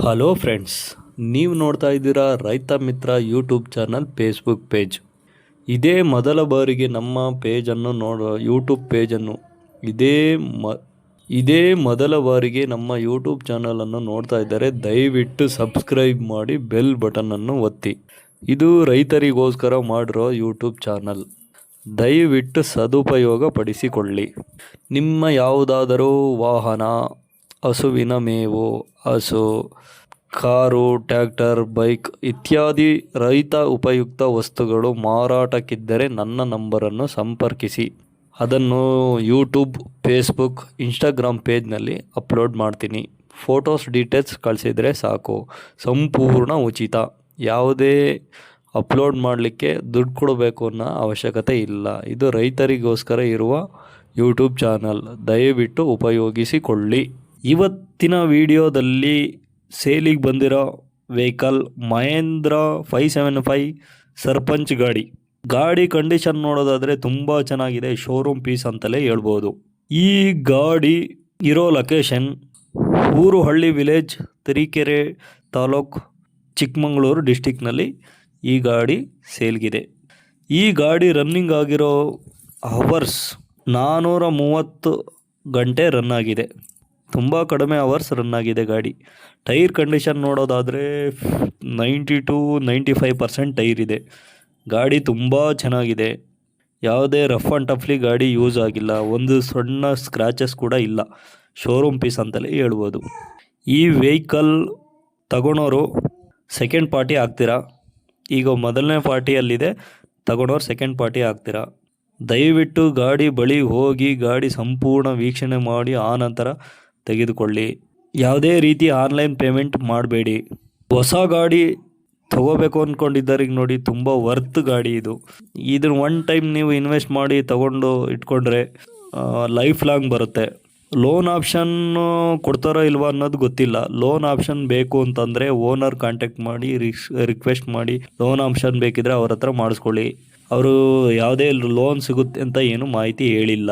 Hello friends, ನೀವು ನೋಡ್ತಾ ಇದ್ದೀರಾ ರೈತ ಮಿತ್ರ ಯೂಟ್ಯೂಬ್ ಚಾನಲ್ ಫೇಸ್ಬುಕ್ ಪೇಜ್. ಇದೇ ಮೊದಲ ಬಾರಿಗೆ ನಮ್ಮ ಪೇಜನ್ನು ಯೂಟ್ಯೂಬ್ ಪೇಜನ್ನು ಇದೇ ಮ ಇದೇ ಮೊದಲ ಬಾರಿಗೆ ನಮ್ಮ ಯೂಟ್ಯೂಬ್ ಚಾನಲನ್ನು ನೋಡ್ತಾ ಇದ್ದರೆ ದಯವಿಟ್ಟು ಸಬ್ಸ್ಕ್ರೈಬ್ ಮಾಡಿ ಬೆಲ್ ಬಟನನ್ನು ಒತ್ತಿ. ಇದು ರೈತರಿಗೋಸ್ಕರ ಮಾಡಿರೋ ಯೂಟ್ಯೂಬ್ ಚಾನಲ್. ದಯವಿಟ್ಟು ಸದುಪಯೋಗ ಪಡಿಸಿಕೊಳ್ಳಿ. ನಿಮ್ಮ ಯಾವುದಾದರೂ ವಾಹನ, ಹಸುವಿನ ಮೇವು, ಹಸು, ಕಾರು, ಟ್ರ್ಯಾಕ್ಟರ್, ಬೈಕ್ ಇತ್ಯಾದಿ ರೈತ ಉಪಯುಕ್ತ ವಸ್ತುಗಳು ಮಾರಾಟಕ್ಕಿದ್ದರೆ ನನ್ನ ನಂಬರನ್ನು ಸಂಪರ್ಕಿಸಿ. ಅದನ್ನು ಯೂಟ್ಯೂಬ್, ಫೇಸ್ಬುಕ್, ಇನ್ಸ್ಟಾಗ್ರಾಮ್ ಪೇಜ್ನಲ್ಲಿ ಅಪ್ಲೋಡ್ ಮಾಡ್ತೀನಿ. ಫೋಟೋಸ್ ಡೀಟೇಲ್ಸ್ ಕಳಿಸಿದರೆ ಸಾಕು. ಸಂಪೂರ್ಣ ಉಚಿತ. ಯಾವುದೇ ಅಪ್ಲೋಡ್ ಮಾಡಲಿಕ್ಕೆ ದುಡ್ಡು ಕೊಡಬೇಕು ಅನ್ನೋ ಅವಶ್ಯಕತೆ ಇಲ್ಲ. ಇದು ರೈತರಿಗೋಸ್ಕರ ಇರುವ ಯೂಟ್ಯೂಬ್ ಚಾನಲ್. ದಯವಿಟ್ಟು ಉಪಯೋಗಿಸಿಕೊಳ್ಳಿ. ಇವತ್ತಿನ ವಿಡಿಯೋದಲ್ಲಿ ಸೇಲಿಗೆ ಬಂದಿರೋ ವೆಹಿಕಲ್ ಮಹೇಂದ್ರ 575 ಸರ್ಪಂಚ್ ಗಾಡಿ ಕಂಡೀಷನ್ ನೋಡೋದಾದರೆ ತುಂಬ ಚೆನ್ನಾಗಿದೆ. ಶೋರೂಮ್ ಪೀಸ್ ಅಂತಲೇ ಹೇಳ್ಬೋದು. ಈ ಗಾಡಿ ಇರೋ ಲೊಕೇಶನ್ ಊರುಹಳ್ಳಿ ವಿಲೇಜ್, ತರೀಕೆರೆ ತಾಲೂಕು, ಚಿಕ್ಕಮಗಳೂರು ಡಿಸ್ಟಿಕ್ನಲ್ಲಿ ಈ ಗಾಡಿ ಸೇಲ್ಗಿದೆ. ಈ ಗಾಡಿ ರನ್ನಿಂಗ್ ಆಗಿರೋ ಅವರ್ಸ್ 430 ಗಂಟೆ ರನ್ ಆಗಿದೆ. ತುಂಬ ಕಡಿಮೆ ಅವರ್ಸ್ ರನ್ ಆಗಿದೆ ಗಾಡಿ. ಟೈರ್ ಕಂಡೀಷನ್ ನೋಡೋದಾದರೆ 90-95% ಟೈರ್ ಇದೆ. ಗಾಡಿ ತುಂಬ ಚೆನ್ನಾಗಿದೆ. ಯಾವುದೇ ರಫ್ ಆ್ಯಂಡ್ ಟಫ್ಲಿ ಗಾಡಿ ಯೂಸ್ ಆಗಿಲ್ಲ. ಒಂದು ಸಣ್ಣ ಸ್ಕ್ರ್ಯಾಚಸ್ ಕೂಡ ಇಲ್ಲ. ಶೋರೂಮ್ ಪೀಸ್ ಅಂತಲೇ ಹೇಳ್ಬೋದು. ಈ ವೆಹಿಕಲ್ ತಗೊಳೋರು ಸೆಕೆಂಡ್ ಪಾರ್ಟಿ ಆಗ್ತೀರಾ? ಈಗ ಮೊದಲನೇ ಪಾರ್ಟಿಯಲ್ಲಿದೆ, ತಗೊಳೋರು ಸೆಕೆಂಡ್ ಪಾರ್ಟಿ ಆಗ್ತೀರಾ? ದಯವಿಟ್ಟು ಗಾಡಿ ಬಳಿ ಹೋಗಿ ಗಾಡಿ ಸಂಪೂರ್ಣ ವೀಕ್ಷಣೆ ಮಾಡಿ ಆನಂತರ ತೆಗೆದುಕೊಳ್ಳಿ. ಯಾವುದೇ ರೀತಿ ಆನ್ಲೈನ್ ಪೇಮೆಂಟ್ ಮಾಡಬೇಡಿ. ಹೊಸ ಗಾಡಿ ತಗೋಬೇಕು ಅಂದ್ಕೊಂಡಿದ್ದರಿಗೆ ನೋಡಿ, ತುಂಬ ವರ್ತ್ ಗಾಡಿ ಇದು. ಇದನ್ನು ಒನ್ ಟೈಮ್ ನೀವು ಇನ್ವೆಸ್ಟ್ ಮಾಡಿ ತಗೊಂಡು ಇಟ್ಕೊಂಡ್ರೆ ಲೈಫ್ ಲಾಂಗ್ ಬರುತ್ತೆ. ಲೋನ್ ಆಪ್ಷನ್ನು ಕೊಡ್ತಾರೋ ಇಲ್ವಾ ಅನ್ನೋದು ಗೊತ್ತಿಲ್ಲ. ಲೋನ್ ಆಪ್ಷನ್ ಬೇಕು ಅಂತಂದರೆ ಓನರ್ ಕಾಂಟ್ಯಾಕ್ಟ್ ಮಾಡಿ ರಿಕ್ವೆಸ್ಟ್ ಮಾಡಿ ಲೋನ್ ಆಪ್ಷನ್ ಬೇಕಿದ್ರೆ ಅವ್ರ ಹತ್ರ ಮಾಡಿಸ್ಕೊಳ್ಳಿ. ಅವರು ಯಾವುದೇ ಲೋನ್ ಸಿಗುತ್ತೆ ಅಂತ ಏನು ಮಾಹಿತಿ ಹೇಳಿಲ್ಲ.